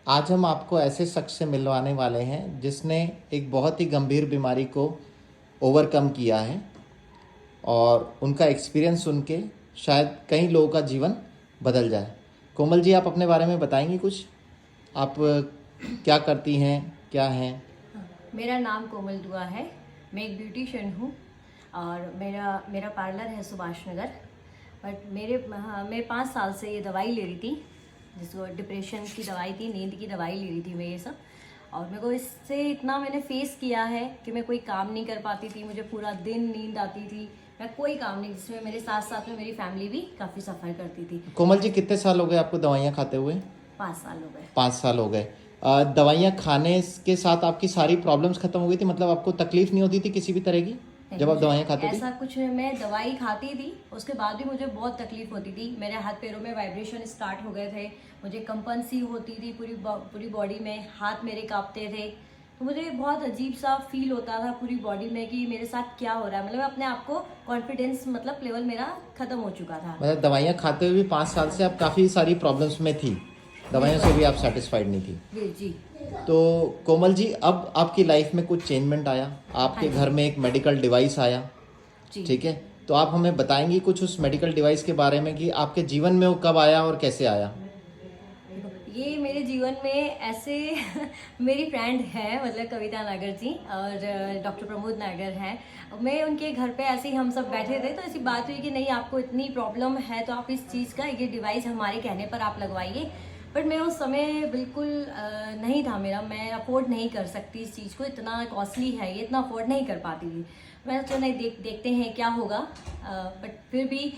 आज हम आपको ऐसे शख्स से मिलवाने वाले हैं जिसने एक बहुत ही गंभीर बीमारी को ओवरकम किया है और उनका एक्सपीरियंस सुन के शायद कई लोगों का जीवन बदल जाए। कोमल जी, आप अपने बारे में बताएंगी कुछ? आप क्या करती हैं, क्या हैं? मेरा नाम कोमल दुआ है। मैं एक ब्यूटिशियन हूँ और मेरा पार्लर है सुभाष नगर। बट मैं 5 साल से ये दवाई ले रही थी, जिसको डिप्रेशन की दवाई थी, नींद की दवाई ले रही थी मैं ये सब। और मेरे को इससे इतना मैंने फेस किया है कि मैं कोई काम नहीं कर पाती थी, मुझे पूरा दिन नींद आती थी, मैं कोई काम नहीं, जिसमें मेरे साथ साथ में मेरी फैमिली भी काफ़ी सफ़र करती थी। कोमल जी, कितने साल हो गए आपको दवाइयाँ खाते हुए? 5 साल हो गए। 5 साल हो गए। दवाइयाँ खाने के साथ आपकी सारी प्रॉब्लम्स खत्म हो गई थी? मतलब आपको तकलीफ नहीं होती थी किसी भी तरह की जब आप दवाइयाँ खाते थे? ऐसा कुछ नहीं, मैं दवाई खाती थी, उसके बाद भी मुझे बहुत तकलीफ होती थी। मेरे हाथ पैरों में वाइब्रेशन स्टार्ट हो गए थे, मुझे कंपन सी होती थी पूरी बॉडी में, हाथ मेरे कांपते थे। तो मुझे बहुत अजीब सा फील होता था पूरी बॉडी में कि मेरे साथ क्या हो रहा है। मतलब मैं अपने आप को कॉन्फिडेंस, मतलब लेवल मेरा खत्म हो चुका था। मतलब दवाइयाँ खाते हुए भी 5 साल से आप काफ़ी सारी प्रॉब्लम्स में थी, दवाइयों से भी आप सेटिस्फाइड नहीं थी? जी। तो कोमल जी, अब आपकी लाइफ में कुछ चेंजमेंट आया, आपके घर में एक मेडिकल डिवाइस आया, ठीक है? तो आप हमें बताएंगी कुछ उस मेडिकल डिवाइस के बारे में कि आपके जीवन में वो कब आया और कैसे आया? ये मेरे जीवन में ऐसे मेरी फ्रेंड है, मतलब कविता नागर जी और डॉक्टर प्रमोद नागर हैं। मैं उनके घर पे ऐसे ही हम सब बैठे थे, तो ऐसी बात हुई कि नहीं, आपको इतनी प्रॉब्लम है तो आप इस चीज़ का ये डिवाइस हमारे कहने पर आप लगवाइए। बट मेरा उस समय बिल्कुल नहीं था, मैं अफोर्ड नहीं कर सकती इस चीज़ को, इतना कॉस्टली है ये, इतना अफोर्ड नहीं कर पाती थी। मैं तो नहीं, देखते हैं क्या होगा। बट फिर भी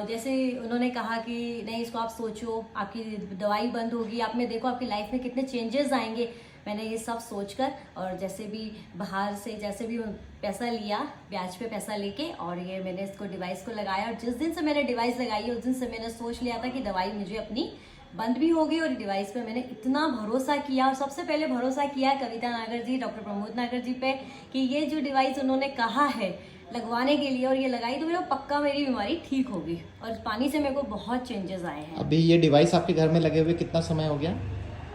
जैसे उन्होंने कहा कि नहीं, इसको आप सोचो, आपकी दवाई बंद होगी, आप में देखो आपकी लाइफ में कितने चेंजेस आएंगे। मैंने ये सब सोचकर और जैसे भी बाहर से जैसे भी पैसा लिया, ब्याज पे पैसा लेके, और ये मैंने इसको डिवाइस को लगाया। और जिस दिन से मैंने डिवाइस लगाई उस दिन से मैंने सोच लिया था कि दवाई मुझे अपनी बंद भी होगी। और डिवाइस पे मैंने इतना भरोसा किया, और सबसे पहले भरोसा किया कविता नागर जी, डॉक्टर प्रमोद नागर जी पे, कि ये जो डिवाइस उन्होंने कहा है लगवाने के लिए, और ये लगाई तो मेरा पक्का मेरी बीमारी ठीक होगी। और पानी से मेरे को बहुत चेंजेस आए हैं। अभी ये डिवाइस आपके घर में लगे हुए कितना समय हो गया?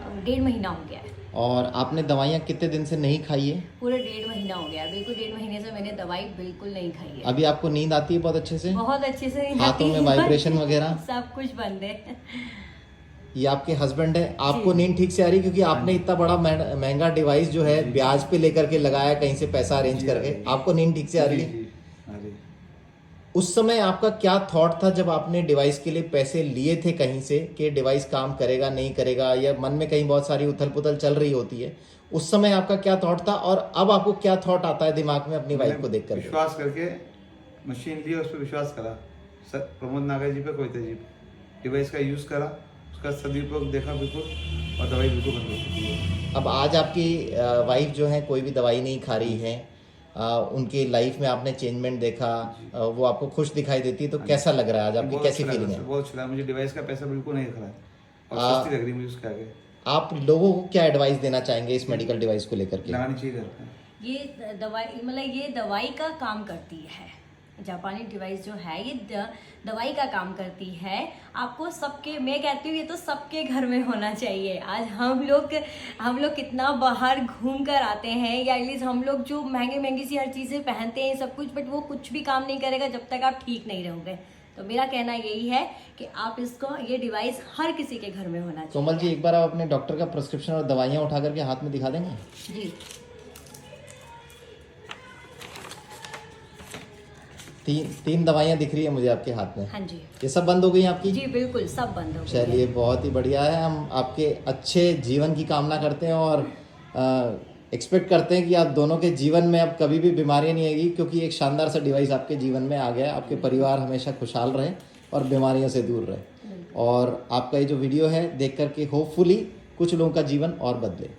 1.5 महीना हो गया है। और आपने दवाइयाँ कितने दिन से नहीं खाई है? पूरे 1.5 महीना हो गया, बिल्कुल 1.5 महीने से मैंने दवाई बिल्कुल नहीं खाई है। अभी आपको नींद आती है बहुत अच्छे से? बहुत अच्छे से नींद हाथों आती में है, वाइब्रेशन वगैरह सब कुछ बंद है। ये आपके हस्बैंड है। आपको नींद ठीक से आ रही? क्योंकि आपने इतना बड़ा महंगा डिवाइस जो है ब्याज पे लेकर के लगाया, कहीं से पैसा अरेंज करके, आपको नींद ठीक से आ रही है? उस समय आपका क्या थॉट था जब आपने डिवाइस के लिए पैसे लिए थे कहीं से, कि डिवाइस काम करेगा नहीं करेगा, या मन में कहीं बहुत सारी उथल पुथल चल रही होती है, उस समय आपका क्या थॉट था और अब आपको क्या थॉट आता है दिमाग में अपनी वाइफ को देख कर? विश्वास करके मशीन ली, उस पर विश्वास करा, सर प्रमोद नागर जी पे, कविता जी पे, डिवाइस का यूज़ करा, उसका सदुपयोग देखा बिल्कुल, और दवाई बिल्कुल बंद हो चुकी है। अब आज आपकी वाइफ जो है कोई भी दवाई नहीं खा रही है, उनकी लाइफ में आपने चेंजमेंट देखा, वो आपको खुश दिखाई देती है, तो कैसा लग रहा है आज? आपकी कैसी फीलिंग है? बहुत अच्छा लगा मुझे, डिवाइस का पैसा बिल्कुल नहीं खरा है और सस्ती लग रही मुझे उसके आगे। आप लोगों को क्या एडवाइस देना चाहेंगे इस मेडिकल डिवाइस को लेकर के? लगानी चाहिए घर पे। ये दवाई, मतलब ये दवाई का काम करती है। जापानी डिवाइस जो है ये दवाई का काम करती है। आपको सबके, मैं कहती हूँ ये तो सबके घर में होना चाहिए। आज हम लोग कितना बाहर घूम कर आते हैं, या एटलीस्ट हम लोग जो महंगी सी हर चीज़ें पहनते हैं सब कुछ, बट वो कुछ भी काम नहीं करेगा जब तक आप ठीक नहीं रहोगे। तो मेरा कहना यही है कि आप इसको, ये डिवाइस हर किसी के घर में होना चाहिए। कोमल जी, एक बार आप अपने डॉक्टर का प्रिस्क्रिप्शन और दवाइयाँ उठा करके हाथ में दिखा देंगे? जी। तीन दवाइयाँ दिख रही है मुझे आपके हाथ में। हाँ जी। ये सब बंद हो गई आपकी? जी बिल्कुल, सब बंद हो गई। चलिए, बहुत ही बढ़िया है। हम आपके अच्छे जीवन की कामना करते हैं और एक्सपेक्ट करते हैं कि आप दोनों के जीवन में अब कभी भी बीमारियां नहीं आएगी, क्योंकि एक शानदार सा डिवाइस आपके जीवन में आ गया है। आपके परिवार हमेशा खुशहाल रहे और बीमारियों से दूर रहे। और आपका ये जो वीडियो है देख करके होपफुली कुछ लोगों का जीवन और बदले।